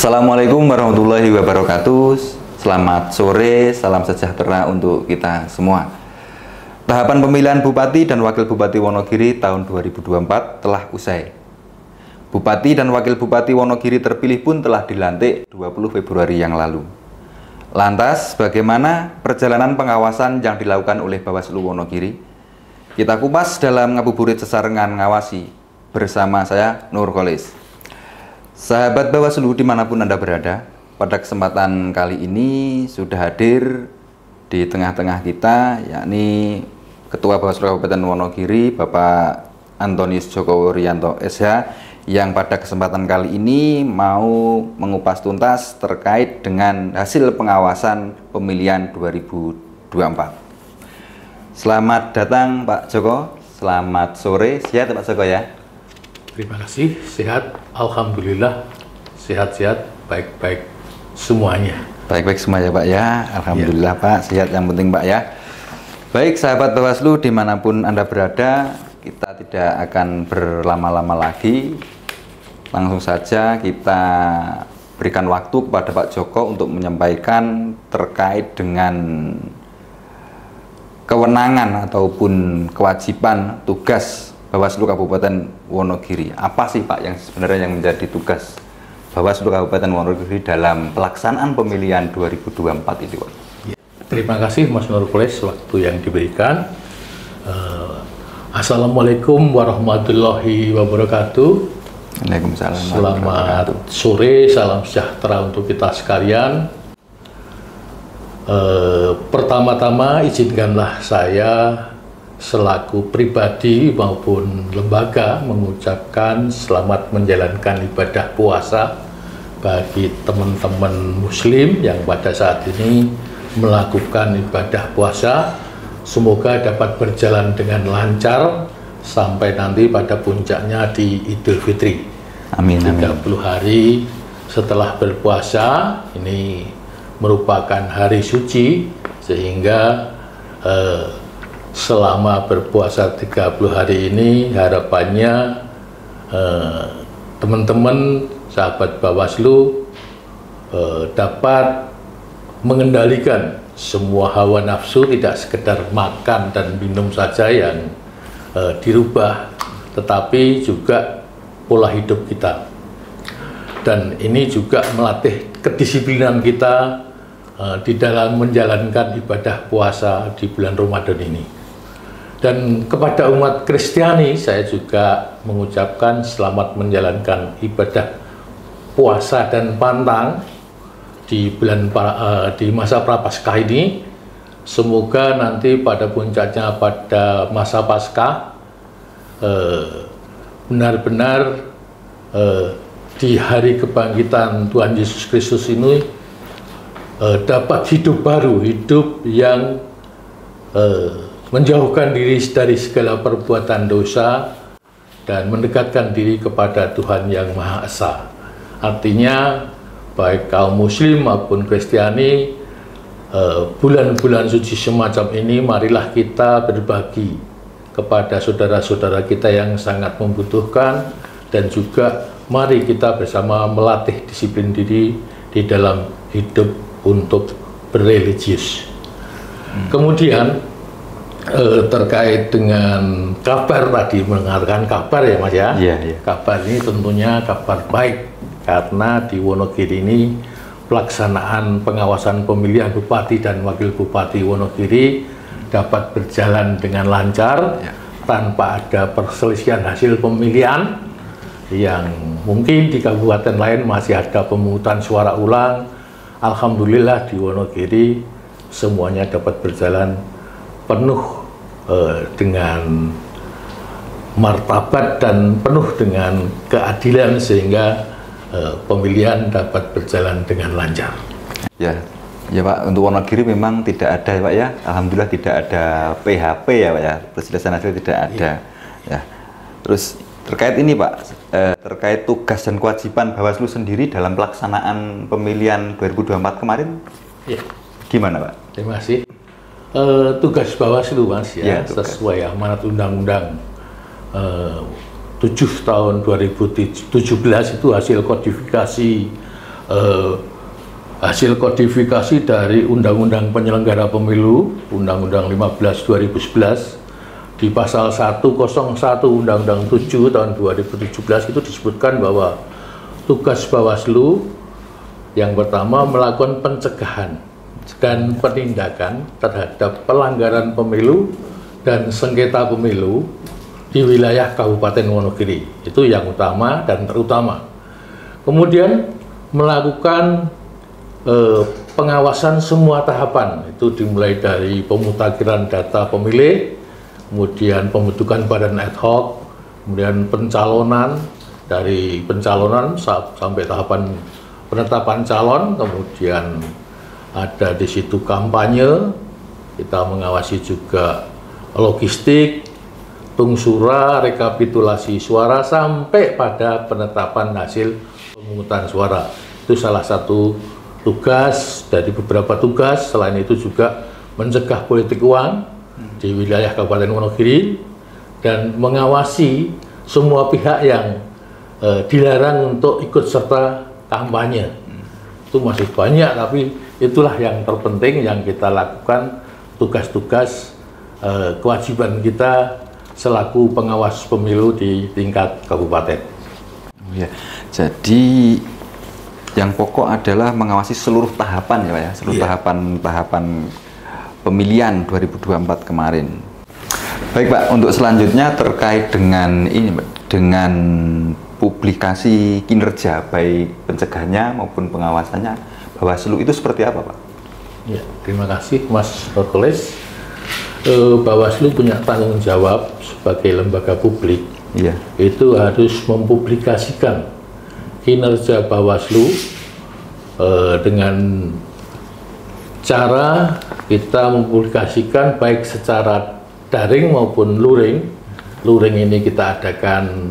Assalamualaikum warahmatullahi wabarakatuh. Selamat sore, salam sejahtera untuk kita semua. Tahapan pemilihan Bupati dan Wakil Bupati Wonogiri tahun 2024 telah usai. Bupati dan Wakil Bupati Wonogiri terpilih pun telah dilantik 20 Februari yang lalu. Lantas, bagaimana perjalanan pengawasan yang dilakukan oleh Bawaslu Wonogiri? Kita kupas dalam Ngabuburit Sesarengan Ngawasi bersama saya, Nur Kholis. Sahabat Bawaslu dimanapun Anda berada, pada kesempatan kali ini sudah hadir di tengah-tengah kita, yakni Ketua Bawaslu Kabupaten Wonogiri, Bapak Antonius Joko Wuryanto SH, yang pada kesempatan kali ini mau mengupas tuntas terkait dengan hasil pengawasan pemilihan 2024. Selamat datang Pak Joko, selamat sore, sehat Pak Joko ya? Terima kasih, sehat, alhamdulillah, sehat-sehat, baik-baik semuanya. Baik-baik semua ya Pak ya, alhamdulillah ya. Pak, sehat yang penting Pak ya. Baik sahabat Bawaslu dimanapun Anda berada, kita tidak akan berlama-lama lagi. Langsung saja kita berikan waktu kepada Pak Joko untuk menyampaikan terkait dengan kewenangan ataupun kewajiban tugas Bawaslu Kabupaten Wonogiri. Apa sih Pak yang sebenarnya yang menjadi tugas Bawaslu Kabupaten Wonogiri dalam pelaksanaan pemilihan 2024 itu Pak? Terima kasih Mas Nur Kholis waktu yang diberikan. Assalamualaikum warahmatullahi wabarakatuh. Waalaikumsalam. Selamat sore, salam sejahtera untuk kita sekalian. Pertama-tama izinkanlah saya selaku pribadi maupun lembaga mengucapkan selamat menjalankan ibadah puasa bagi teman-teman muslim yang pada saat ini melakukan ibadah puasa. Semoga dapat berjalan dengan lancar sampai nanti pada puncaknya di Idul Fitri. Amin, amin. 30 hari setelah berpuasa ini merupakan hari suci, sehingga selama berpuasa 30 hari ini harapannya teman-teman sahabat Bawaslu dapat mengendalikan semua hawa nafsu, tidak sekedar makan dan minum saja yang dirubah, tetapi juga pola hidup kita. Dan ini juga melatih kedisiplinan kita di dalam menjalankan ibadah puasa di bulan Ramadan ini. Dan kepada umat Kristiani saya juga mengucapkan selamat menjalankan ibadah puasa dan pantang di masa Prapaskah ini. Semoga nanti pada puncaknya pada masa Paskah benar-benar di hari kebangkitan Tuhan Yesus Kristus ini dapat hidup baru, hidup yang menjauhkan diri dari segala perbuatan dosa dan mendekatkan diri kepada Tuhan yang Maha Esa. Artinya baik kaum muslim maupun Kristiani, bulan-bulan suci semacam ini marilah kita berbagi kepada saudara-saudara kita yang sangat membutuhkan, dan juga mari kita bersama melatih disiplin diri di dalam hidup untuk berreligius. Kemudian terkait dengan kabar tadi, mengatakan kabar ya Mas ya. Iya. Kabar ini tentunya kabar baik, karena di Wonogiri ini pelaksanaan pengawasan pemilihan Bupati dan Wakil Bupati Wonogiri dapat berjalan dengan lancar tanpa ada perselisihan hasil pemilihan yang mungkin di kabupaten lain masih ada pemungutan suara ulang. Alhamdulillah di Wonogiri semuanya dapat berjalan penuh dengan martabat dan penuh dengan keadilan, sehingga pemilihan dapat berjalan dengan lancar. Ya Pak, untuk Wonogiri memang tidak ada ya Pak ya, alhamdulillah tidak ada PHP ya Pak ya, perselisihan hasil tidak ada. Ya. Terus terkait ini Pak, terkait tugas dan kewajiban Bawaslu sendiri dalam pelaksanaan pemilihan 2024 kemarin, gimana Pak? Terima kasih. Tugas Bawaslu Mas ya, sesuai amanat Undang-Undang 7 tahun 2017 itu hasil kodifikasi hasil kodifikasi dari Undang-Undang Penyelenggara Pemilu, Undang-Undang 15 2011, di pasal 101 Undang-Undang 7 tahun 2017 itu disebutkan bahwa tugas Bawaslu yang pertama melakukan pencegahan dan penindakan terhadap pelanggaran pemilu dan sengketa pemilu di wilayah Kabupaten Wonogiri. Itu yang utama dan terutama. Kemudian melakukan pengawasan semua tahapan, itu dimulai dari pemutakhiran data pemilih, kemudian pembentukan badan ad hoc, kemudian pencalonan, dari pencalonan sampai tahapan penetapan calon, kemudian ada di situ kampanye, kita mengawasi juga logistik, tungsura, rekapitulasi suara, sampai pada penetapan hasil pemungutan suara. Itu salah satu tugas dari beberapa tugas. Selain itu juga mencegah politik uang di wilayah Kabupaten Wonogiri dan mengawasi semua pihak yang dilarang untuk ikut serta kampanye. Itu masih banyak, tapi itulah yang terpenting yang kita lakukan, tugas-tugas kewajiban kita selaku pengawas pemilu di tingkat kabupaten. Oh ya, jadi yang pokok adalah mengawasi seluruh tahapan ya Pak ya, seluruh tahapan pemilihan 2024 kemarin. Baik Pak, untuk selanjutnya terkait dengan ini Pak, dengan publikasi kinerja baik pencegahannya maupun pengawasannya, Bawaslu itu seperti apa Pak? Ya, terima kasih Mas Hercules. Bawaslu punya tanggung jawab sebagai lembaga publik, itu harus mempublikasikan kinerja Bawaslu dengan cara kita mempublikasikan baik secara daring maupun luring. Luring ini kita adakan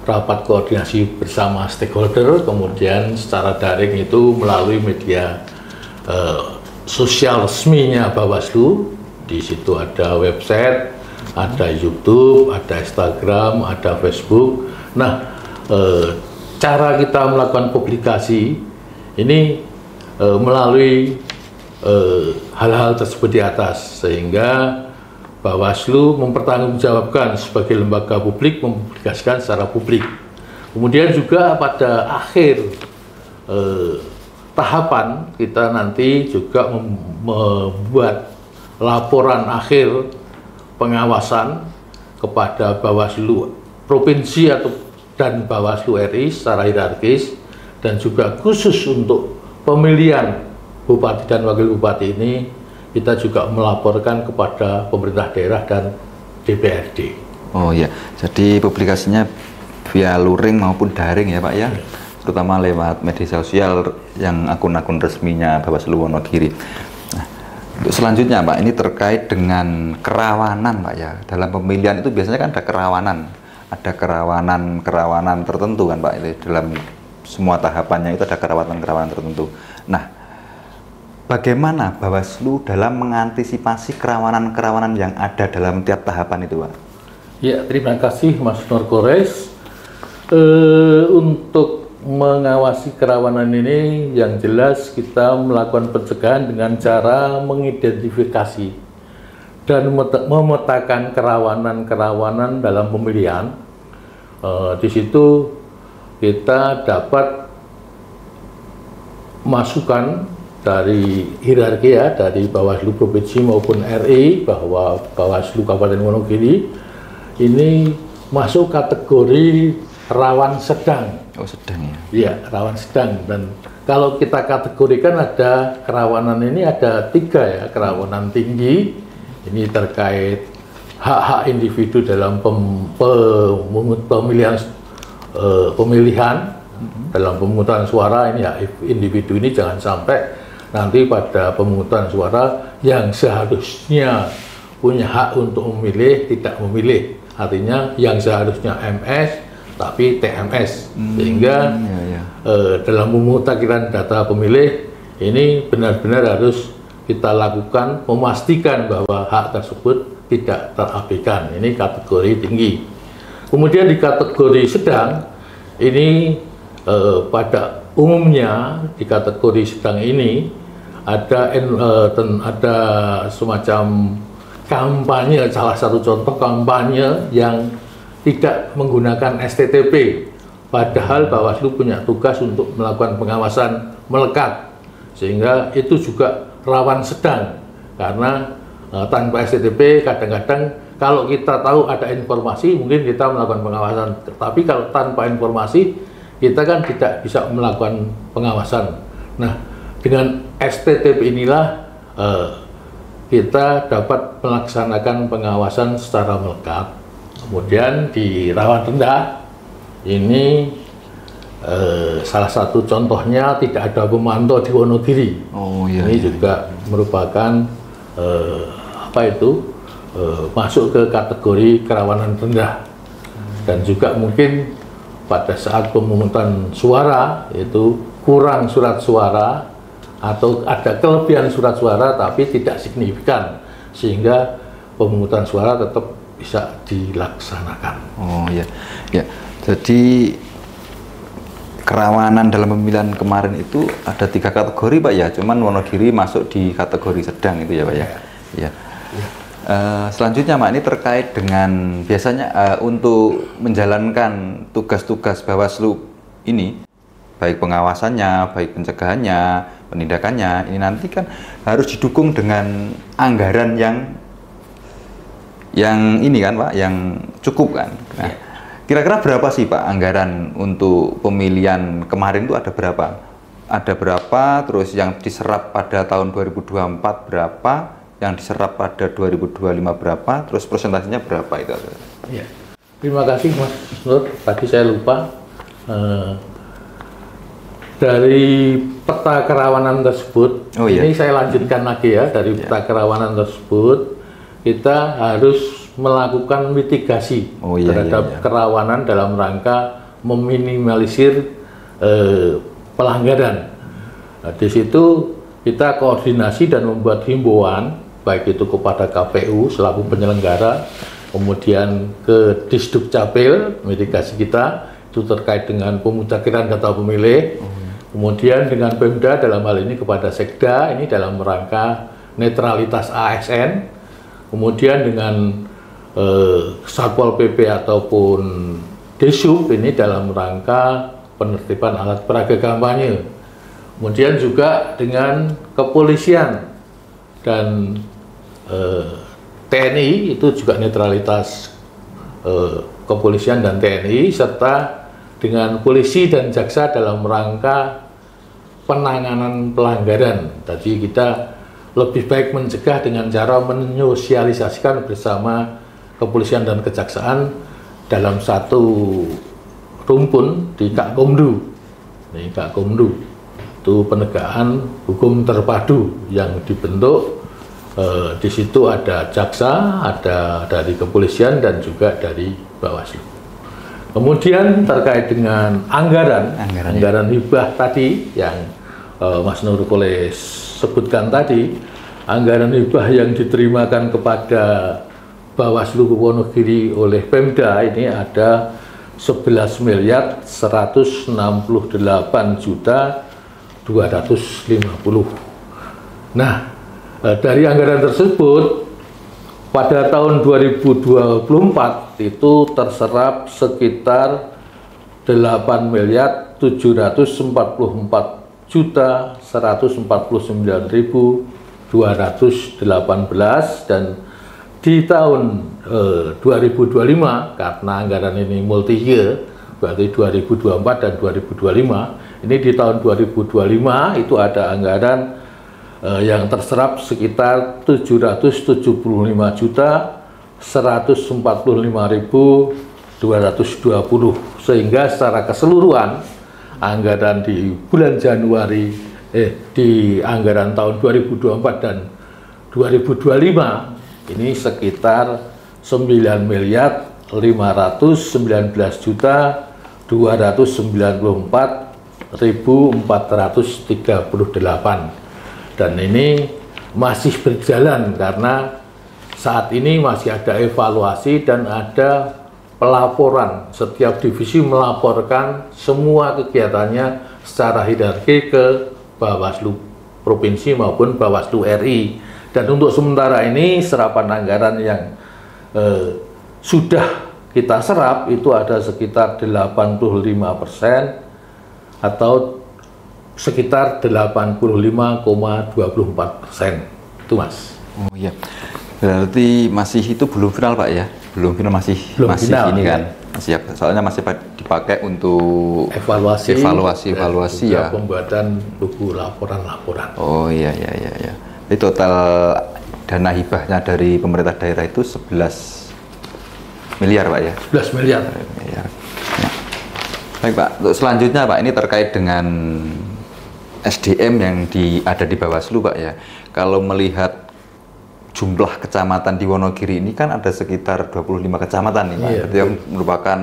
rapat koordinasi bersama stakeholder, kemudian secara daring itu melalui media sosial resminya Bawaslu. Di situ ada website, ada YouTube, ada Instagram, ada Facebook. Nah, cara kita melakukan publikasi ini melalui hal-hal tersebut di atas, sehingga Bawaslu mempertanggungjawabkan sebagai lembaga publik mempublikasikan secara publik. Kemudian juga pada akhir tahapan kita nanti juga membuat laporan akhir pengawasan kepada Bawaslu Provinsi dan Bawaslu RI secara hierarkis, dan juga khusus untuk pemilihan Bupati dan Wakil Bupati ini kita juga melaporkan kepada pemerintah daerah dan DPRD. Oh ya, jadi publikasinya via luring maupun daring ya Pak ya, terutama lewat media sosial yang akun-akun resminya Bawaslu Wonogiri. Nah, untuk selanjutnya Pak, ini terkait dengan kerawanan Pak ya, dalam pemilihan itu biasanya kan ada kerawanan tertentu kan Pak, itu dalam semua tahapannya itu ada kerawanan tertentu. Nah, bagaimana Bawaslu dalam mengantisipasi kerawanan yang ada dalam tiap tahapan itu Pak? Ya, terima kasih Mas Norkores. Untuk mengawasi kerawanan ini yang jelas kita melakukan pencegahan dengan cara mengidentifikasi dan memetakan kerawanan dalam pemilihan. Di situ kita dapat masukan dari hierarki ya, dari Bawaslu Provinsi maupun RI, bahwa Bawaslu Kabupaten Wonogiri ini masuk kategori rawan sedang. Oh, sedang ya? Iya, rawan sedang. Dan kalau kita kategorikan ada kerawanan ini ada 3 ya. Kerawanan tinggi, ini terkait hak-hak individu dalam pemilihan dalam pemungutan suara. Ini hak individu ini jangan sampai nanti pada pemungutan suara yang seharusnya punya hak untuk memilih tidak memilih. Artinya yang seharusnya MS tapi TMS, sehingga dalam pemutakhiran data pemilih ini benar-benar harus kita lakukan memastikan bahwa hak tersebut tidak terabaikan. Ini kategori tinggi. Kemudian di kategori sedang ini pada umumnya di kategori sedang ini ada semacam kampanye, salah satu contoh kampanye yang tidak menggunakan STTP, padahal Bawaslu punya tugas untuk melakukan pengawasan melekat, sehingga itu juga rawan sedang, karena tanpa STTP kadang-kadang kalau kita tahu ada informasi mungkin kita melakukan pengawasan, tapi kalau tanpa informasi kita kan tidak bisa melakukan pengawasan. Nah, dengan STTP inilah kita dapat melaksanakan pengawasan secara melekat. Kemudian di rawan rendah ini salah satu contohnya tidak ada pemantau di Wonogiri. Ini juga merupakan masuk ke kategori kerawanan rendah. Dan juga mungkin pada saat pemungutan suara itu kurang surat suara atau ada kelebihan surat suara tapi tidak signifikan, sehingga pemungutan suara tetap bisa dilaksanakan. Ya. Jadi kerawanan dalam pemilihan kemarin itu ada 3 kategori, Pak ya. Cuman Wonogiri masuk di kategori sedang itu ya, Pak ya. Ya. Selanjutnya, Pak, ini terkait dengan biasanya untuk menjalankan tugas-tugas Bawaslu ini, baik pengawasannya, baik pencegahannya, penindakannya, ini nanti kan harus didukung dengan anggaran yang ini kan, Pak, yang cukup kan. Nah, kira-kira berapa sih, Pak, anggaran untuk pemilihan kemarin itu ada berapa? Ada berapa, terus yang diserap pada tahun 2024 berapa, yang diserap pada 2025 berapa, terus persentasenya berapa itu? Ya. Terima kasih, Mas Nur. Tadi saya lupa. Dari peta kerawanan tersebut, ini saya lanjutkan lagi ya, dari peta kerawanan tersebut, kita harus melakukan mitigasi terhadap kerawanan dalam rangka meminimalisir pelanggaran. Nah, di situ kita koordinasi dan membuat himbauan, baik itu kepada KPU selaku penyelenggara, kemudian ke Disdukcapil, mitigasi kita itu terkait dengan pemutakhiran data pemilih, kemudian dengan Pemda dalam hal ini kepada Sekda, ini dalam rangka netralitas ASN, kemudian dengan Satpol PP ataupun Desub ini dalam rangka penertiban alat peraga kampanye, kemudian juga dengan kepolisian dan TNI, itu juga netralitas kepolisian dan TNI, serta dengan polisi dan jaksa dalam rangka penanganan pelanggaran. Tadi kita lebih baik mencegah dengan cara menyosialisasikan bersama kepolisian dan kejaksaan dalam satu rumpun di Kakkomdu. Ini Kakkomdu itu penegakan hukum terpadu yang dibentuk. Di situ ada jaksa, ada dari kepolisian dan juga dari Bawaslu. Kemudian terkait dengan anggaran hibah tadi yang Mas Nurkoles sebutkan tadi, anggaran hibah yang diterimakan kepada Bawaslu Wonogiri oleh Pemda ini ada 11.168.250.000. Nah, dari anggaran tersebut pada tahun 2024 itu terserap sekitar 8.749.218, dan di tahun 2025 karena anggaran ini multi year, berarti 2024 dan 2025, ini di tahun 2025 itu ada anggaran yang terserap sekitar 774.145.220, sehingga secara keseluruhan anggaran di bulan Januari di anggaran tahun 2024 dan 2025 ini sekitar 9.219.294.438, dan ini masih berjalan karena saat ini masih ada evaluasi dan ada pelaporan, setiap divisi melaporkan semua kegiatannya secara hierarki ke Bawaslu Provinsi maupun Bawaslu RI. Dan untuk sementara ini serapan anggaran yang sudah kita serap itu ada sekitar 85% atau sekitar 85,24%. Itu Mas. Oh iya, berarti masih itu belum final Pak ya? Belum final, masih final, ini ya. kan? Masih, soalnya masih dipakai untuk evaluasi ya. Pembuatan buku laporan-laporan. Oh iya. Jadi total dana hibahnya dari pemerintah daerah itu 11 miliar Pak ya? 11 miliar. Ya. Baik Pak, untuk selanjutnya Pak, ini terkait dengan SDM yang ada di Bawaslu Pak ya. Kalau melihat jumlah kecamatan di Wonogiri ini kan ada sekitar 25 kecamatan nih Pak. Itu yang merupakan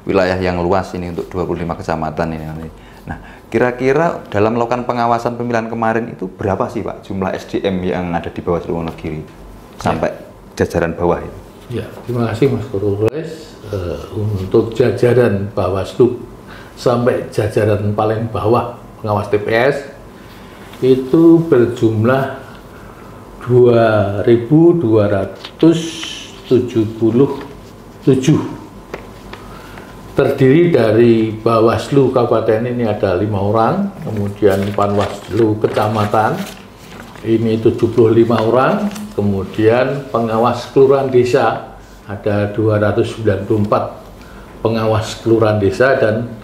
wilayah yang luas ini untuk 25 kecamatan ini. Nah, kira-kira dalam melakukan pengawasan pemilihan kemarin itu berapa sih Pak jumlah SDM yang ada di Bawaslu Wonogiri sampai jajaran bawah itu? Ya, terima kasih Mas Kurules. Untuk jajaran Bawaslu sampai jajaran paling bawah pengawas TPS itu berjumlah 2.277, terdiri dari Bawaslu Kabupaten ini ada 5 orang, kemudian Panwaslu Kecamatan ini 75 orang, kemudian pengawas kelurahan desa ada 294 pengawas kelurahan desa, dan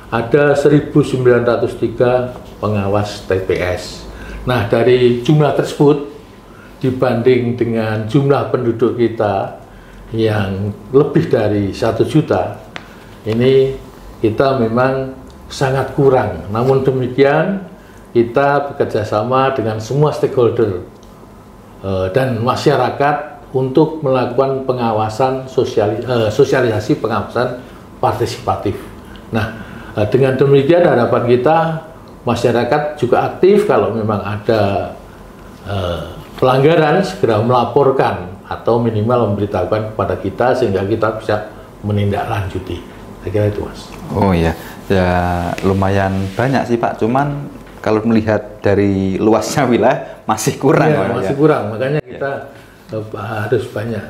ada 1.903 pengawas TPS. Nah, dari jumlah tersebut dibanding dengan jumlah penduduk kita yang lebih dari 1 juta, ini kita memang sangat kurang. Namun demikian, kita bekerjasama dengan semua stakeholder dan masyarakat untuk melakukan pengawasan sosialisasi pengawasan partisipatif. Nah, dengan demikian harapan kita masyarakat juga aktif kalau memang ada pelanggaran segera melaporkan atau minimal memberitahukan kepada kita sehingga kita bisa menindaklanjuti. Saya kira itu Mas. Oh iya, ya lumayan banyak sih Pak, cuman kalau melihat dari luasnya wilayah masih kurang. Ya, masih kurang, makanya kita harus banyak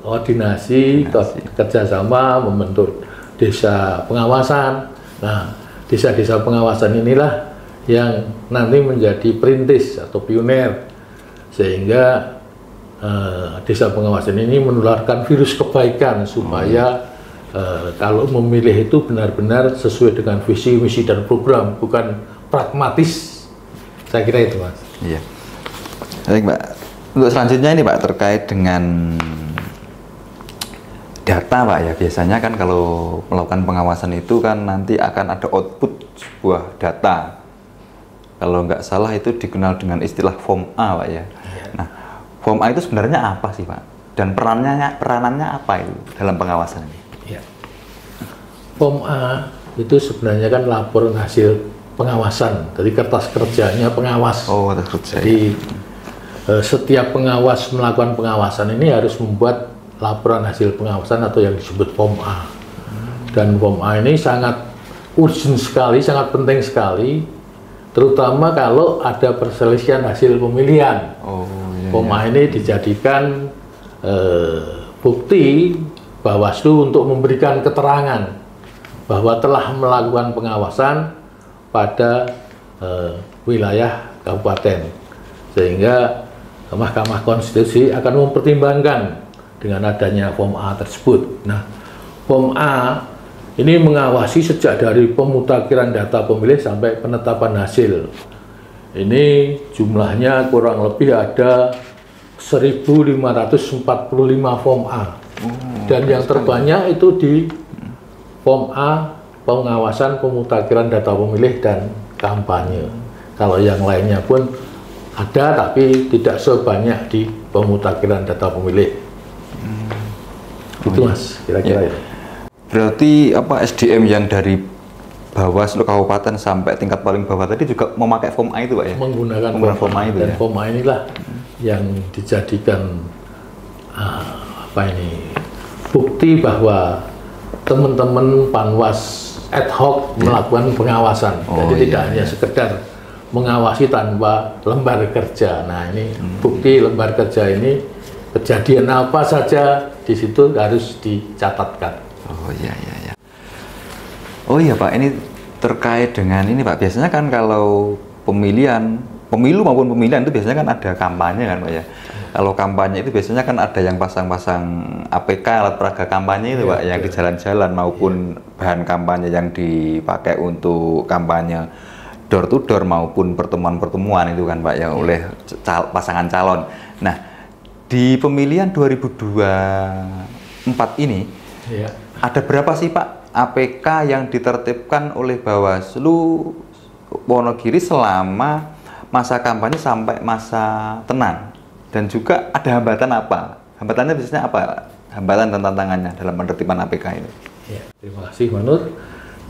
koordinasi, kerjasama, membentuk desa pengawasan. Nah, desa-desa pengawasan inilah yang nanti menjadi perintis atau pioner, sehingga desa pengawasan ini menularkan virus kebaikan supaya kalau memilih itu benar-benar sesuai dengan visi, misi, dan program, bukan pragmatis. Saya kira itu Mas. Iya. Baik Pak, untuk selanjutnya ini Pak terkait dengan data Pak ya. Biasanya kan kalau melakukan pengawasan itu kan nanti akan ada output sebuah data. Kalau nggak salah itu dikenal dengan istilah Form A Pak ya. Nah, Form A itu sebenarnya apa sih Pak? Dan peranannya apa itu dalam pengawasan ini? Ya. Form A itu sebenarnya kan laporan hasil pengawasan dari kertas kerjanya pengawas. Oh, kertas kerja. Jadi setiap pengawas melakukan pengawasan ini harus membuat laporan hasil pengawasan atau yang disebut Form A. Dan Form A ini sangat urgent sekali, sangat penting sekali, terutama kalau ada perselisihan hasil pemilihan. Form A ini dijadikan bukti Bawaslu untuk memberikan keterangan bahwa telah melakukan pengawasan pada wilayah kabupaten, sehingga Mahkamah Konstitusi akan mempertimbangkan dengan adanya Form A tersebut. Nah, Form A ini mengawasi sejak dari pemutakhiran data pemilih sampai penetapan hasil. Ini jumlahnya kurang lebih ada 1.545 Form A. Dan yang terbanyak itu di Form A pengawasan pemutakhiran data pemilih dan kampanye. Kalau yang lainnya pun ada, tapi tidak sebanyak di pemutakhiran data pemilih. Itu Mas, kira-kira ya. Berarti apa SDM yang dari Bawaslu kabupaten sampai tingkat paling bawah tadi juga memakai Form A itu Pak ya? Menggunakan Form A itu. Dan Form A inilah yang dijadikan bukti bahwa teman-teman Panwas ad hoc melakukan pengawasan. Jadi tidak hanya sekedar mengawasi tanpa lembar kerja. Nah, ini bukti lembar kerja ini kejadian apa saja di situ harus dicatatkan. Oh iya. Oh iya Pak, ini terkait dengan ini Pak. Biasanya kan kalau pemilu maupun pemilihan itu biasanya kan ada kampanye kan Pak ya. Kalau kampanye itu biasanya kan ada yang pasang-pasang APK, alat peraga kampanye itu Pak, yang di jalan-jalan maupun bahan kampanye yang dipakai untuk kampanye door to door maupun pertemuan-pertemuan itu kan Pak ya oleh pasangan calon. Nah, di pemilihan 2024 ini ada berapa sih Pak APK yang ditertibkan oleh Bawaslu Wonogiri selama masa kampanye sampai masa tenang? Dan juga ada hambatan apa? Hambatannya biasanya apa? Hambatan dan tantangannya dalam penertiban APK ini? Ya, terima kasih Manur.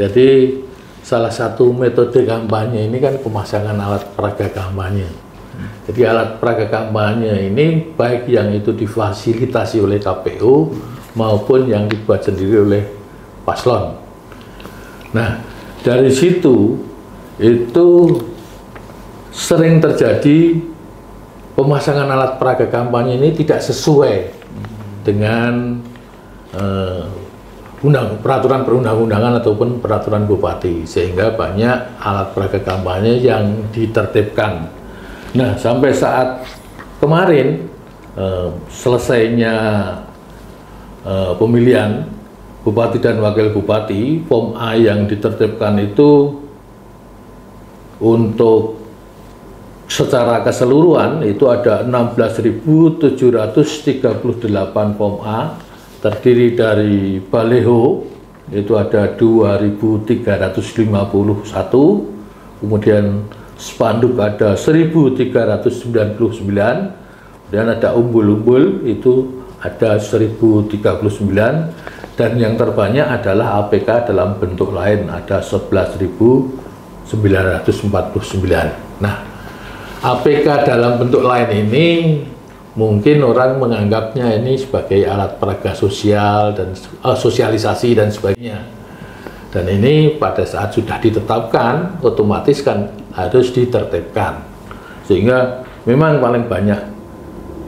Jadi salah satu metode kampanye ini kan pemasangan alat peraga kampanye. Jadi alat peraga kampanye ini baik yang itu difasilitasi oleh KPU maupun yang dibuat sendiri oleh paslon. Nah, dari situ itu sering terjadi pemasangan alat peraga kampanye ini tidak sesuai dengan peraturan perundang-undangan ataupun peraturan bupati, sehingga banyak alat peraga kampanye yang ditertibkan. Nah, sampai saat kemarin selesainya pemilihan bupati dan wakil bupati, form A yang ditertibkan itu untuk secara keseluruhan itu ada 16.738 form A, terdiri dari baleho itu ada 2.351, kemudian spanduk ada 1.399, kemudian ada umbul-umbul itu ada 1.039, dan yang terbanyak adalah APK dalam bentuk lain ada 11.949. Nah, APK dalam bentuk lain ini mungkin orang menganggapnya ini sebagai alat peraga sosial dan sosialisasi dan sebagainya. Dan ini pada saat sudah ditetapkan otomatis kan harus ditertibkan. Sehingga memang paling banyak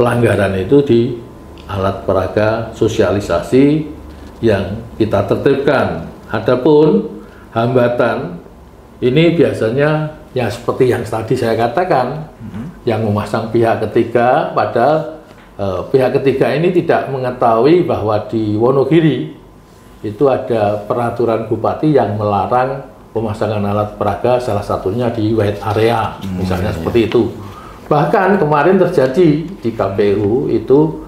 pelanggaran itu di alat peraga sosialisasi yang kita tertibkan. Adapun hambatan ini biasanya ya seperti yang tadi saya katakan, yang memasang pihak ketiga, padahal pihak ketiga ini tidak mengetahui bahwa di Wonogiri itu ada peraturan bupati yang melarang pemasangan alat peraga, salah satunya di white area, misalnya seperti itu. Bahkan kemarin terjadi di KPU itu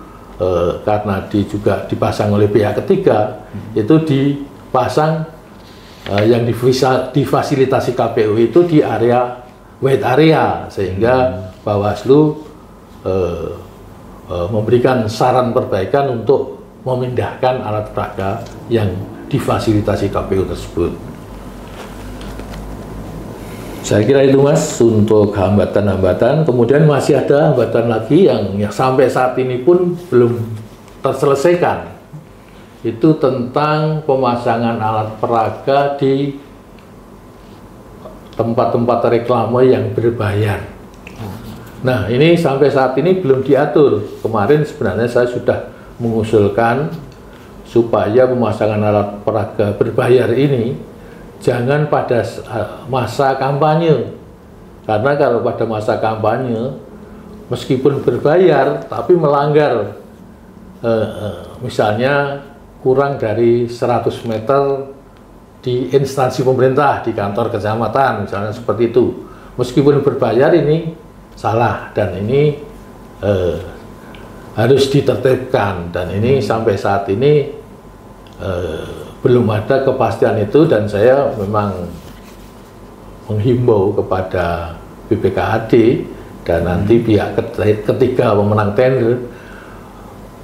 karena juga dipasang oleh pihak ketiga, itu dipasang yang difasilitasi KPU itu di area white area, sehingga Bawaslu memberikan saran perbaikan untuk memindahkan alat peraga yang difasilitasi KPU tersebut. Saya kira itu Mas untuk hambatan-hambatan. Kemudian masih ada hambatan lagi yang sampai saat ini pun belum terselesaikan. Itu tentang pemasangan alat peraga di tempat-tempat reklame yang berbayar. Nah, ini sampai saat ini belum diatur. Kemarin sebenarnya saya sudah mengusulkan supaya pemasangan alat peraga berbayar ini jangan pada masa kampanye. Karena kalau pada masa kampanye, meskipun berbayar, tapi melanggar, misalnya kurang dari 100 meter di instansi pemerintah, di kantor kecamatan, misalnya seperti itu. Meskipun berbayar ini salah, dan ini harus ditertibkan, dan ini sampai saat ini belum ada kepastian itu, dan saya memang menghimbau kepada BPKAD dan nanti pihak ketiga pemenang tender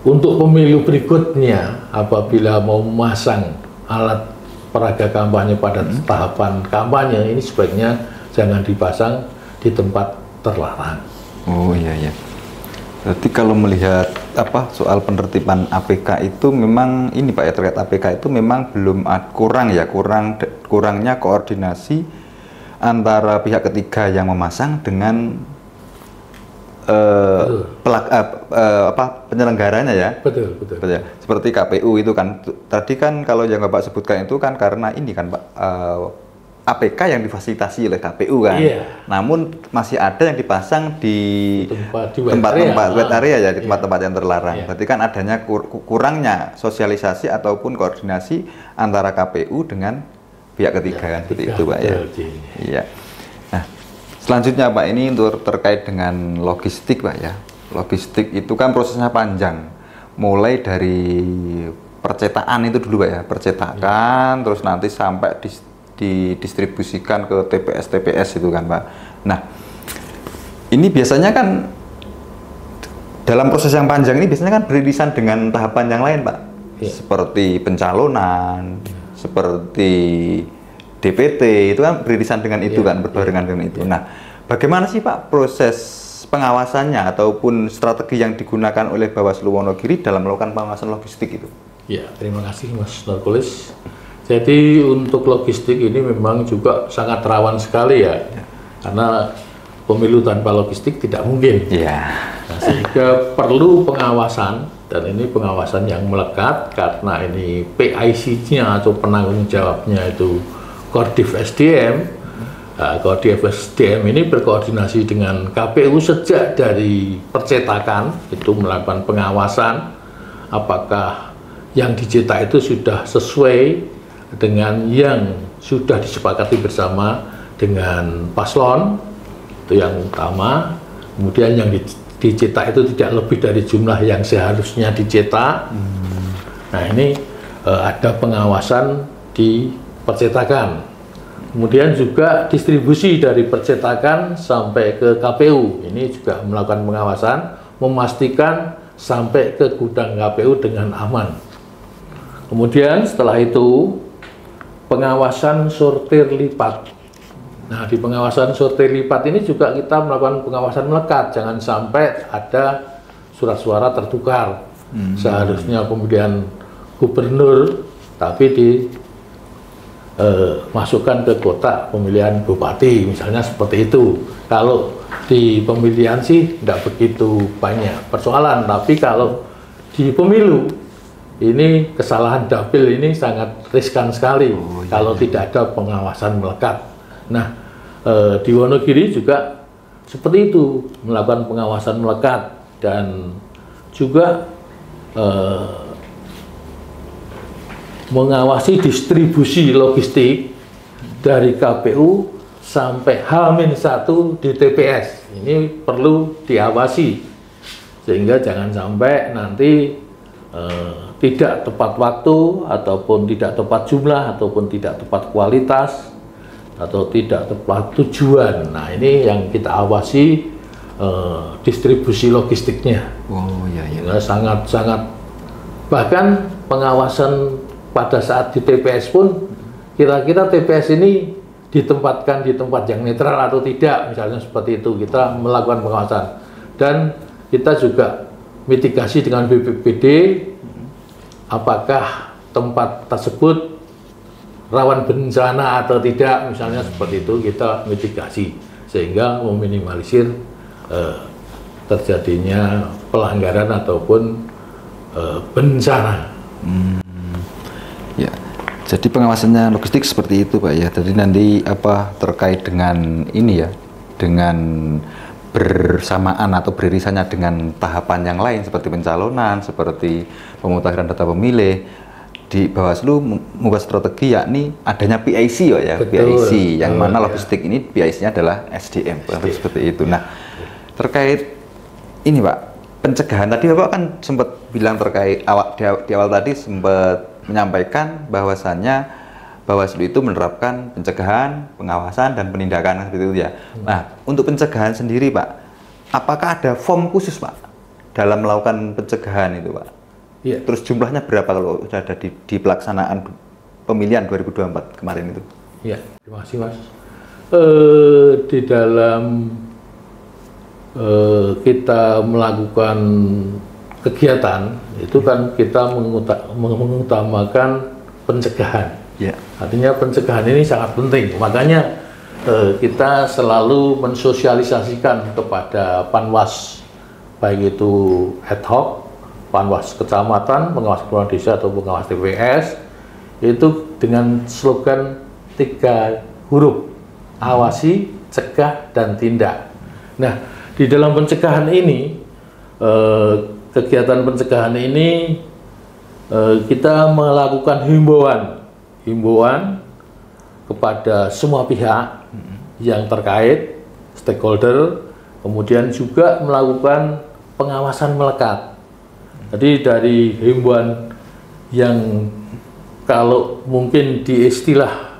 untuk pemilu berikutnya, apabila mau memasang alat peraga kampanye pada tahapan kampanye, ini sebaiknya jangan dipasang di tempat terlarang. Oh iya. Berarti kalau melihat soal penertiban APK itu memang ini Pak ya, terkait APK itu memang belum kurangnya koordinasi antara pihak ketiga yang memasang dengan penyelenggaranya ya. Betul. Seperti KPU itu kan tadi kan kalau yang Bapak sebutkan itu kan karena ini kan Pak, APK yang difasilitasi oleh KPU kan. Iya. Namun masih ada yang dipasang di tempat-tempat wet area ya, di tempat-tempat yang terlarang. Iya. Berarti kan adanya kurangnya sosialisasi ataupun koordinasi antara KPU dengan pihak ketiga kan, seperti itu Pak ya. Iya. Nah, selanjutnya Pak, ini untuk terkait dengan logistik Pak ya. Logistik itu kan prosesnya panjang. Mulai dari percetakan itu dulu Pak ya, percetakan terus nanti sampai didistribusikan ke TPS itu kan Pak. Nah, ini biasanya kan dalam proses yang panjang ini biasanya kan beririsan dengan tahapan yang lain Pak. Seperti pencalonan, seperti DPT, itu kan beririsan dengan itu kan, berbarengan dengan itu. Nah, bagaimana sih Pak proses pengawasannya ataupun strategi yang digunakan oleh Bawaslu Wonogiri dalam melakukan pengawasan logistik itu? Ya, terima kasih Mas Nurkulis. Jadi untuk logistik ini memang juga sangat rawan sekali ya, karena pemilu tanpa logistik tidak mungkin. Nah, sehingga perlu pengawasan, dan ini pengawasan yang melekat karena ini PIC-nya atau penanggung jawabnya itu Koordif SDM. Nah, Koordif SDM ini berkoordinasi dengan KPU sejak dari percetakan itu melakukan pengawasan apakah yang dicetak itu sudah sesuai dengan yang sudah disepakati bersama dengan paslon, itu yang utama. Kemudian yang dicetak itu tidak lebih dari jumlah yang seharusnya dicetak. Nah, ini ada pengawasan di percetakan. Kemudian juga distribusi dari percetakan sampai ke KPU. Ini juga melakukan pengawasan, memastikan sampai ke gudang KPU dengan aman. Kemudian setelah itu pengawasan sortir lipat. Nah, di pengawasan sortir lipat ini juga kita melakukan pengawasan melekat, jangan sampai ada surat suara tertukar. Seharusnya pemilihan gubernur tapi masukkan ke kotak pemilihan bupati, misalnya seperti itu. Kalau di pemilihan sih tidak begitu banyak persoalan, tapi kalau di pemilu ini kesalahan dapil ini sangat riskan sekali kalau tidak ada pengawasan melekat. Nah, di Wonogiri juga seperti itu, melakukan pengawasan melekat dan juga mengawasi distribusi logistik dari KPU sampai H-1 di TPS. Ini perlu diawasi sehingga jangan sampai nanti tidak tepat waktu ataupun tidak tepat jumlah ataupun tidak tepat kualitas atau tidak tepat tujuan. Nah, ini yang kita awasi distribusi logistiknya. Sangat bahkan pengawasan pada saat di TPS pun kira-kira TPS ini ditempatkan di tempat yang netral atau tidak, misalnya seperti itu. Kita melakukan pengawasan dan kita juga mitigasi dengan BPBD apakah tempat tersebut rawan bencana atau tidak, misalnya seperti itu. Kita mitigasi sehingga meminimalisir terjadinya pelanggaran ataupun bencana. Ya, jadi pengawasannya logistik seperti itu Pak ya. Jadi nanti terkait dengan ini ya, dengan bersamaan atau beririsannya dengan tahapan yang lain seperti pencalonan, seperti pemutakhiran data pemilih, di Bawaslu membuat strategi yakni adanya PIC ya. PIC yang mana logistik ini PIC-nya adalah SDM seperti itu. Nah, terkait ini Pak, pencegahan tadi Bapak kan sempat bilang terkait di awal tadi sempat menyampaikan bahwasannya Bawaslu itu menerapkan pencegahan, pengawasan, dan penindakan seperti itu ya. Nah, untuk pencegahan sendiri Pak, apakah ada form khusus Pak dalam melakukan pencegahan itu Pak? Iya. Terus jumlahnya berapa kalau sudah ada di pelaksanaan pemilihan 2024 kemarin itu? Iya, terima kasih Mas. Di dalam kita melakukan kegiatan itu kan kita mengutamakan pencegahan. Ya. Artinya pencegahan ini sangat penting. Makanya kita selalu mensosialisasikan kepada Panwas, baik itu ad hoc, Panwas kecamatan, pengawas kelurahan desa atau pengawas TPS, itu dengan slogan 3 huruf, awasi, cegah, dan tindak. Nah, di dalam pencegahan ini, kegiatan pencegahan ini kita melakukan himbauan kepada semua pihak yang terkait, stakeholder, kemudian juga melakukan pengawasan melekat. Jadi dari himbauan yang kalau mungkin di istilah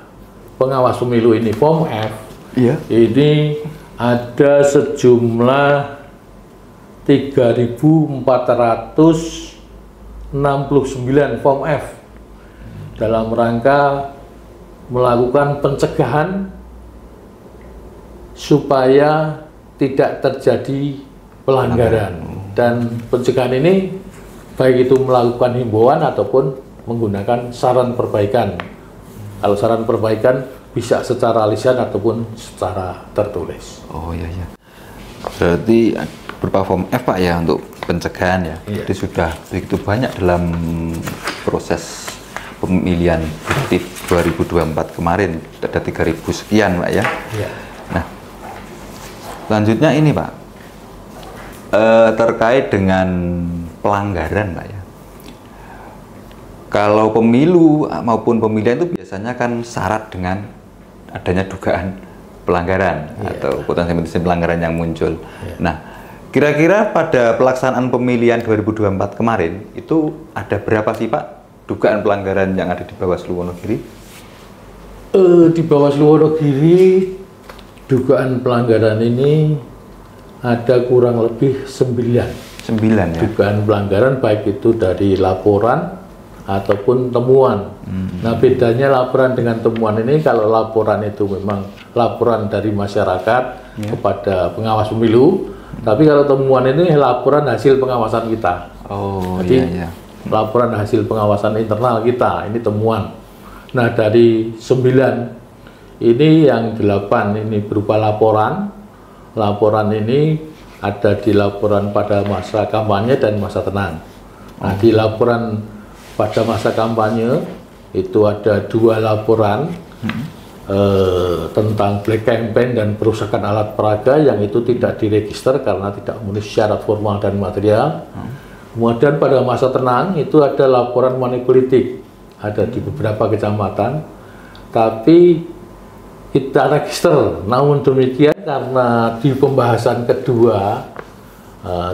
pengawas pemilu ini Form F, Iya. ini ada sejumlah 3.469 Form F dalam rangka melakukan pencegahan supaya tidak terjadi pelanggaran. Dan pencegahan ini baik itu melakukan himbauan ataupun menggunakan saran perbaikan. Kalau saran perbaikan bisa secara lisan ataupun secara tertulis. Oh iya iya. Berarti berupa Form F Pak ya untuk pencegahan ya. Iya. Jadi sudah begitu banyak dalam proses pemilihan bupati 2024 kemarin, ada 3.000 sekian Pak ya. Iya. Nah, selanjutnya ini Pak, terkait dengan pelanggaran Pak ya. Kalau pemilu maupun pemilihan itu biasanya kan syarat dengan adanya dugaan pelanggaran atau potensi pelanggaran yang muncul. Nah, kira-kira pada pelaksanaan pemilihan 2024 kemarin itu ada berapa sih Pak dugaan pelanggaran yang ada di Bawaslu Wonogiri? Di Bawaslu Wonogiri dugaan pelanggaran ini ada kurang lebih 9 9 ya. dugaan pelanggaran, baik itu dari laporan ataupun temuan. Nah, bedanya laporan dengan temuan ini, kalau laporan itu memang laporan dari masyarakat kepada pengawas pemilu, tapi kalau temuan ini laporan hasil pengawasan kita. Oh Jadi, iya iya. laporan hasil pengawasan internal kita, ini temuan. Nah, dari 9 ini yang 8 ini berupa laporan. Laporan ini ada di laporan pada masa kampanye dan masa tenang. Nah, di laporan pada masa kampanye itu ada 2 laporan tentang black campaign dan perusakan alat peraga yang itu tidak diregister karena tidak memenuhi syarat formal dan material. Kemudian pada masa tenang itu ada laporan money politik, ada di beberapa kecamatan, tapi kita register. Namun demikian karena di pembahasan kedua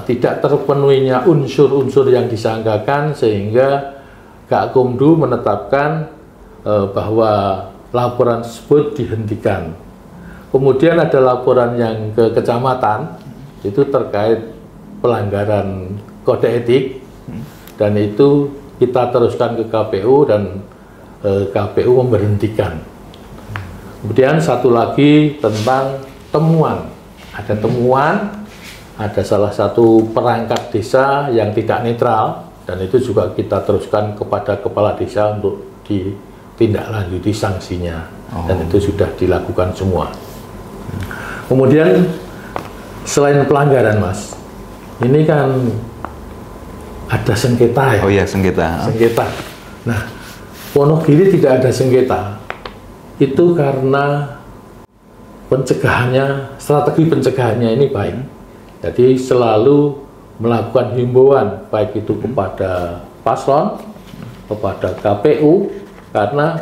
tidak terpenuhinya unsur-unsur yang disangkakan, sehingga Gakumdu menetapkan bahwa laporan tersebut dihentikan. Kemudian ada laporan yang ke kecamatan, itu terkait pelanggaran kode etik, dan itu kita teruskan ke KPU dan KPU memberhentikan. Kemudian satu lagi tentang temuan. Ada temuan, ada salah satu perangkat desa yang tidak netral, dan itu juga kita teruskan kepada kepala desa untuk ditindaklanjuti sanksinya. Dan itu sudah dilakukan semua. Kemudian selain pelanggaran Mas, ini kan ada sengketa ya. Oh iya, sengketa. Sengketa. Nah, Wonogiri tidak ada sengketa. Itu karena pencegahannya, strategi pencegahannya ini baik. Jadi selalu melakukan himbauan baik itu kepada paslon, kepada KPU, karena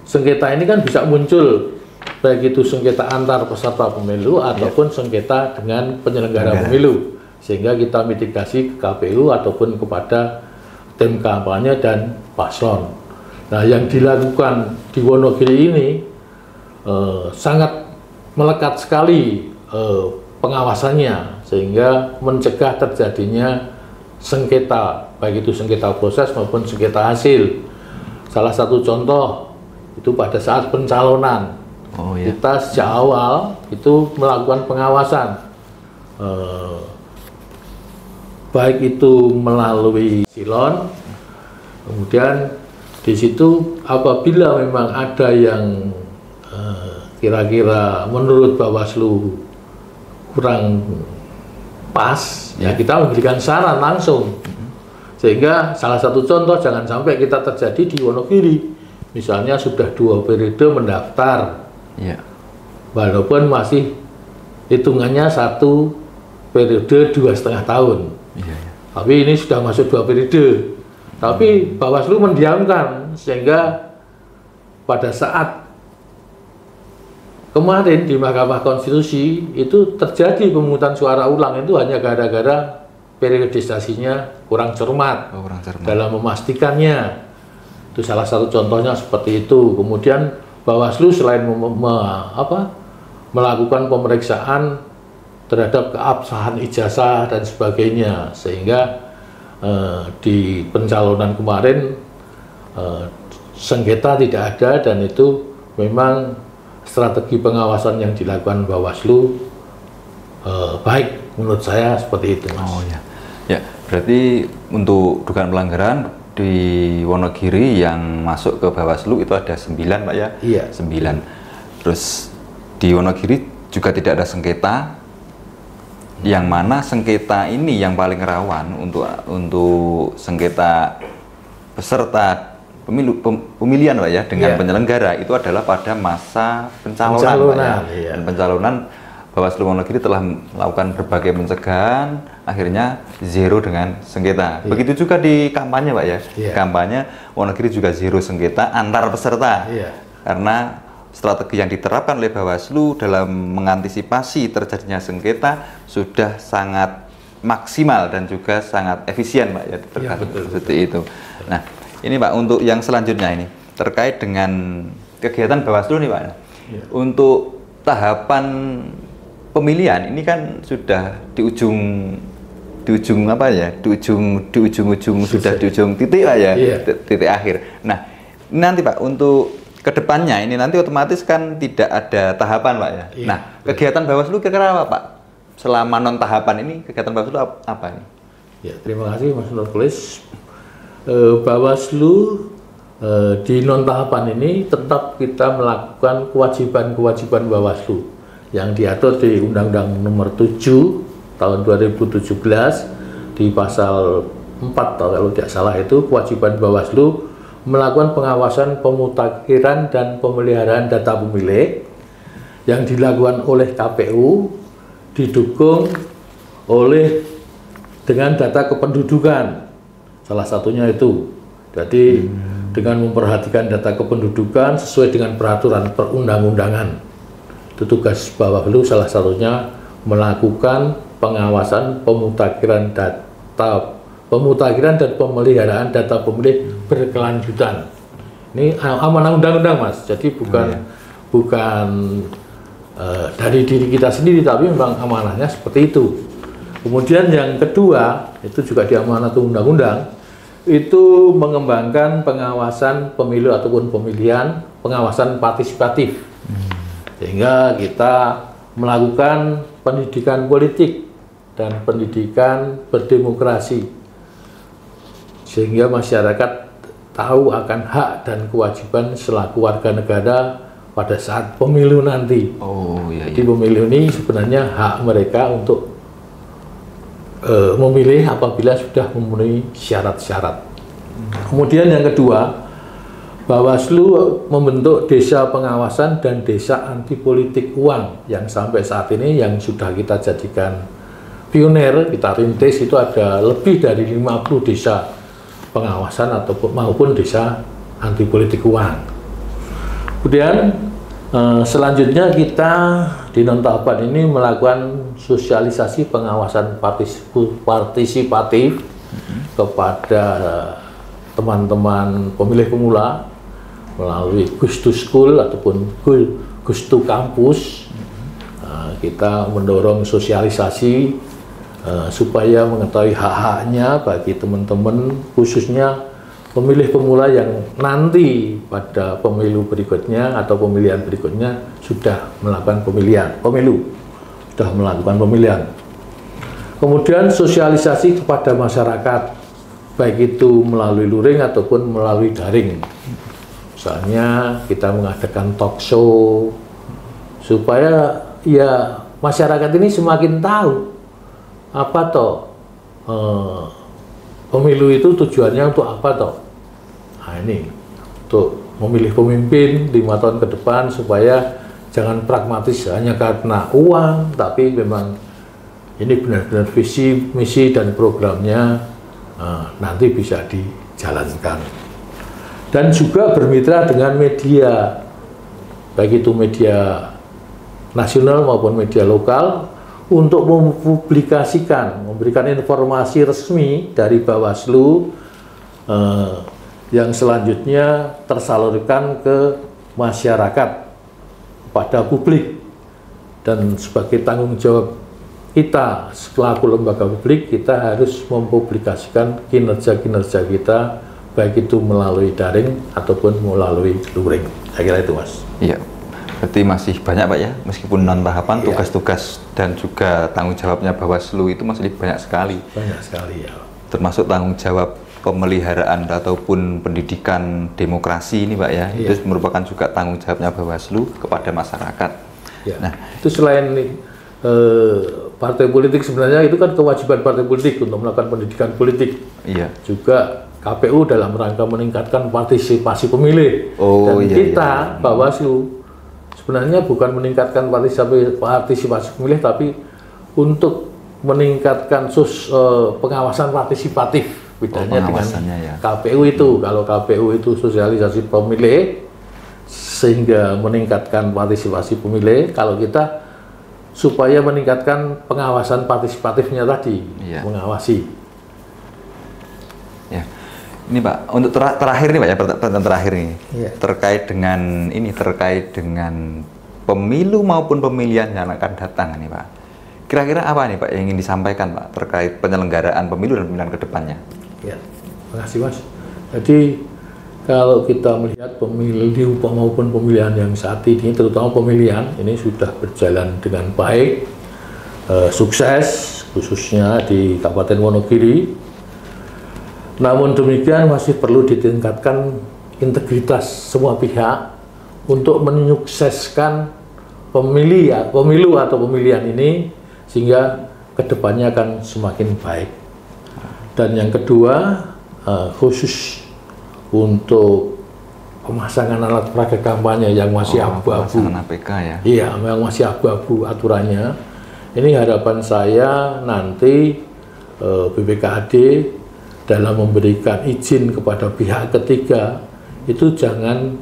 sengketa ini kan bisa muncul baik itu sengketa antar peserta pemilu ataupun sengketa dengan penyelenggara pemilu, sehingga kita mitigasi ke KPU ataupun kepada tim kampanye dan paslon. Nah, yang dilakukan di Wonogiri ini sangat melekat sekali pengawasannya, sehingga mencegah terjadinya sengketa, baik itu sengketa proses maupun sengketa hasil. Salah satu contoh itu pada saat pencalonan, kita sejak awal itu melakukan pengawasan baik itu melalui silon, kemudian di situ apabila memang ada yang kira-kira menurut Bawaslu kurang pas, ya kita memberikan saran langsung. Sehingga salah satu contoh jangan sampai kita terjadi di Wonogiri, misalnya sudah 2 periode mendaftar, walaupun masih hitungannya 1 periode 2,5 tahun. Tapi ini sudah masuk 2 periode. Tapi Bawaslu mendiamkan, sehingga pada saat kemarin di Mahkamah Konstitusi itu terjadi pemungutan suara ulang itu hanya gara-gara periodisasinya kurang cermat, dalam memastikannya. Itu salah satu contohnya seperti itu. Kemudian Bawaslu selain melakukan pemeriksaan terhadap keabsahan ijazah dan sebagainya, sehingga di pencalonan kemarin sengketa tidak ada, dan itu memang strategi pengawasan yang dilakukan Bawaslu baik menurut saya seperti itu, Mas. Oh ya, ya berarti untuk dugaan pelanggaran di Wonogiri yang masuk ke Bawaslu itu ada 9, Pak ya? Iya. 9. Terus di Wonogiri juga tidak ada sengketa. Yang mana sengketa ini yang paling rawan untuk sengketa peserta pemilihan, Pak ya, dengan penyelenggara itu adalah pada masa pencalonan, Pak ya. Dan pencalonan Bawaslu Wonogiri telah melakukan berbagai pencegahan, akhirnya zero dengan sengketa. Begitu juga di kampanye, Pak ya. Kampanye Wonogiri juga zero sengketa antar peserta. Karena strategi yang diterapkan oleh Bawaslu dalam mengantisipasi terjadinya sengketa sudah sangat maksimal dan juga sangat efisien, Pak ya, seperti itu. Nah, ini Pak, untuk yang selanjutnya ini terkait dengan kegiatan Bawaslu nih Pak. Untuk tahapan pemilihan ini kan sudah di ujung apa ya? Di ujung sudah di ujung titik Pak ya, titik akhir. Nah, nanti Pak untuk kedepannya ini nanti otomatis kan tidak ada tahapan Pak ya. Nah, kegiatan Bawaslu kira-kira apa Pak? Selama non tahapan ini kegiatan Bawaslu apa ini? Ya, terima kasih Mas Nurkulis. Bawaslu di non tahapan ini tetap kita melakukan kewajiban-kewajiban Bawaslu yang diatur di Undang-Undang Nomor 7 tahun 2017 di pasal 4 kalau tidak salah, itu kewajiban Bawaslu melakukan pengawasan pemutakhiran dan pemeliharaan data pemilih yang dilakukan oleh KPU didukung oleh dengan data kependudukan, salah satunya itu. Jadi dengan memperhatikan data kependudukan sesuai dengan peraturan perundang-undangan, itu tugas Bawaslu salah satunya melakukan pengawasan pemutakhiran dan pemeliharaan data pemilih berkelanjutan. Ini amanah undang-undang Mas, jadi bukan dari diri kita sendiri, tapi memang amanahnya seperti itu. Kemudian yang kedua, itu juga di amanah undang-undang, itu mengembangkan pengawasan pemilu ataupun pemilihan, pengawasan partisipatif. Sehingga kita melakukan pendidikan politik dan pendidikan berdemokrasi, sehingga masyarakat tahu akan hak dan kewajiban selaku warga negara pada saat pemilu nanti. Jadi pemilu ini sebenarnya hak mereka untuk memilih apabila sudah memenuhi syarat-syarat. Kemudian yang kedua, Bawaslu membentuk desa pengawasan dan desa anti politik uang yang sampai saat ini yang sudah kita jadikan pioner, kita rintis, itu ada lebih dari 50 desa pengawasan maupun desa anti politik uang. Kemudian selanjutnya kita di non tahapan ini melakukan sosialisasi pengawasan partisipatif kepada teman-teman pemilih pemula melalui Gustu School ataupun Gustu Kampus. Kita mendorong sosialisasi supaya mengetahui hak-haknya bagi teman-teman, khususnya pemilih pemula yang nanti pada pemilu berikutnya atau pemilihan berikutnya sudah melakukan pemilihan. Kemudian sosialisasi kepada masyarakat, baik itu melalui luring ataupun melalui daring. Misalnya kita mengadakan talk show supaya ya masyarakat ini semakin tahu apa toh pemilu itu tujuannya untuk apa toh. Nah ini untuk memilih pemimpin 5 tahun ke depan supaya jangan pragmatis hanya karena uang, tapi memang ini benar-benar visi, misi dan programnya nanti bisa dijalankan. Dan juga bermitra dengan media, baik itu media nasional maupun media lokal, untuk mempublikasikan, memberikan informasi resmi dari Bawaslu yang selanjutnya tersalurkan ke masyarakat, pada publik. Dan sebagai tanggung jawab kita selaku lembaga publik, kita harus mempublikasikan kinerja-kinerja kita, baik itu melalui daring ataupun melalui luring. Saya kira itu, Mas. Iya, berarti masih banyak Pak ya, meskipun non tahapan, tugas-tugas dan juga tanggung jawabnya Bawaslu itu masih banyak sekali. Banyak sekali ya. Termasuk tanggung jawab pemeliharaan ataupun pendidikan demokrasi ini Pak ya, itu merupakan juga tanggung jawabnya Bawaslu kepada masyarakat. Ya. Nah, itu selain partai politik, sebenarnya itu kan kewajiban partai politik untuk melakukan pendidikan politik. Iya. Juga KPU dalam rangka meningkatkan partisipasi pemilih. Dan kita Bawaslu sebenarnya bukan meningkatkan partisipasi pemilih, tapi untuk meningkatkan pengawasan partisipatif. Bedanya dengan KPU itu, kalau KPU itu sosialisasi pemilih sehingga meningkatkan partisipasi pemilih, kalau kita supaya meningkatkan pengawasan partisipatifnya tadi, mengawasi. Ya, ini Pak, untuk terakhir nih Pak ya, pertanyaan terakhir nih, terkait dengan pemilu maupun pemilihan yang akan datang nih Pak. Kira-kira apa nih Pak yang ingin disampaikan Pak terkait penyelenggaraan pemilu dan pemilihan kedepannya? Ya, terima kasih Mas. Jadi kalau kita melihat pemilu maupun pemilihan yang saat ini, terutama pemilihan ini sudah berjalan dengan baik, sukses khususnya di Kabupaten Wonogiri. Namun demikian masih perlu ditingkatkan integritas semua pihak untuk menyukseskan pemilu atau pemilihan ini sehingga kedepannya akan semakin baik. Dan yang kedua, khusus untuk pemasangan alat peraga kampanye yang masih abu-abu. APK ya? Iya, memang masih abu-abu aturannya. Ini harapan saya nanti BPKAD dalam memberikan izin kepada pihak ketiga itu jangan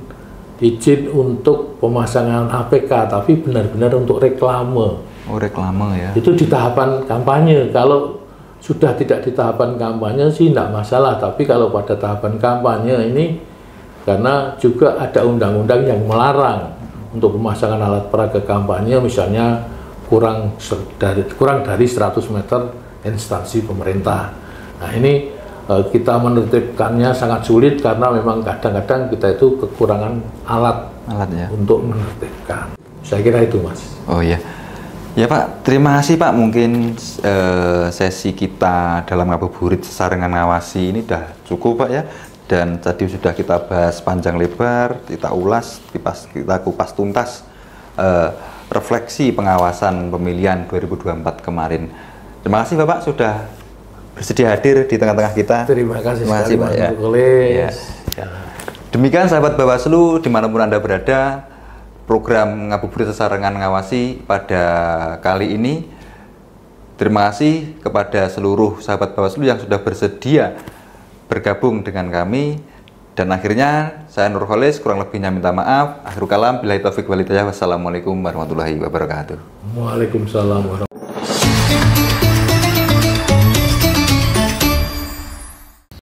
izin untuk pemasangan APK, tapi benar-benar untuk reklame. Oh, reklame ya? Itu di tahapan kampanye. Kalau sudah tidak di tahapan kampanye sih tidak masalah, tapi kalau pada tahapan kampanye ini, karena juga ada undang-undang yang melarang untuk pemasangan alat peraga kampanye, misalnya kurang dari 100 meter instansi pemerintah. Nah ini kita menertibkannya sangat sulit karena memang kadang-kadang kita itu kekurangan alat ya, untuk menertibkan. Saya kira itu Mas. Oh iya. Ya Pak, terima kasih Pak. Mungkin sesi kita dalam ngabuburit sesarengan ngawasi ini sudah cukup Pak ya. Dan tadi sudah kita bahas panjang lebar, kita ulas, kita kupas tuntas refleksi pengawasan pemilihan 2024 kemarin. Terima kasih Bapak sudah bersedia hadir di tengah-tengah kita. Terima kasih Pak ya. Ya. Demikian sahabat Bawaslu dimanapun Anda berada, program ngabuburit sesarengan ngawasi pada kali ini. Terima kasih kepada seluruh sahabat Bawaslu yang sudah bersedia bergabung dengan kami. Dan akhirnya saya Nurholis, kurang lebihnya minta maaf. Akhirul kalam, billahi taufiq wal hidayah. Wassalamualaikum warahmatullahi wabarakatuh. Waalaikumsalam warahmatullahi wabarakatuh.